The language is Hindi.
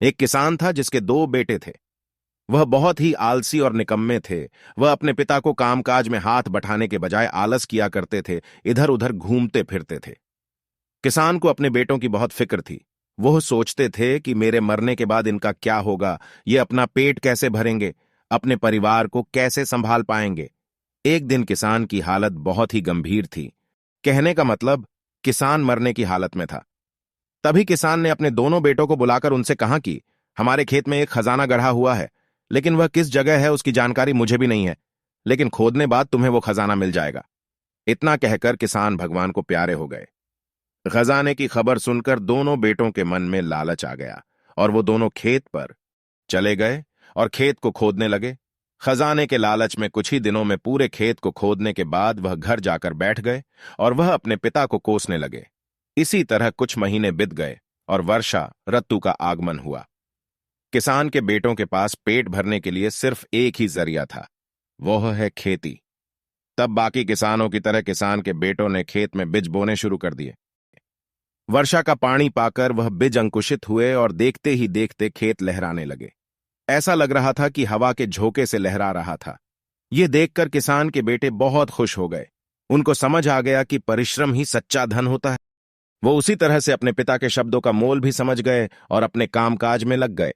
एक किसान था जिसके दो बेटे थे। वह बहुत ही आलसी और निकम्मे थे। वह अपने पिता को कामकाज में हाथ बटाने के बजाय आलस किया करते थे, इधर उधर घूमते फिरते थे। किसान को अपने बेटों की बहुत फिक्र थी। वह सोचते थे कि मेरे मरने के बाद इनका क्या होगा, ये अपना पेट कैसे भरेंगे, अपने परिवार को कैसे संभाल पाएंगे। एक दिन किसान की हालत बहुत ही गंभीर थी। कहने का मतलब, किसान मरने की हालत में था। तभी किसान ने अपने दोनों बेटों को बुलाकर उनसे कहा कि हमारे खेत में एक खजाना गढ़ा हुआ है, लेकिन वह किस जगह है उसकी जानकारी मुझे भी नहीं है, लेकिन खोदने बाद तुम्हें वो खजाना मिल जाएगा। इतना कहकर किसान भगवान को प्यारे हो गए। खजाने की खबर सुनकर दोनों बेटों के मन में लालच आ गया और वो दोनों खेत पर चले गए और खेत को खोदने लगे। खजाने के लालच में कुछ ही दिनों में पूरे खेत को खोदने के बाद वह घर जाकर बैठ गए और वह अपने पिता को कोसने लगे। इसी तरह कुछ महीने बीत गए और वर्षा ऋतु का आगमन हुआ। किसान के बेटों के पास पेट भरने के लिए सिर्फ एक ही जरिया था, वह है खेती। तब बाकी किसानों की तरह किसान के बेटों ने खेत में बीज बोने शुरू कर दिए। वर्षा का पानी पाकर वह बीज अंकुशित हुए और देखते ही देखते खेत लहराने लगे। ऐसा लग रहा था कि हवा के झोंके से लहरा रहा था। यह देखकर किसान के बेटे बहुत खुश हो गए। उनको समझ आ गया कि परिश्रम ही सच्चा धन होता है। वो उसी तरह से अपने पिता के शब्दों का मोल भी समझ गए और अपने कामकाज में लग गए।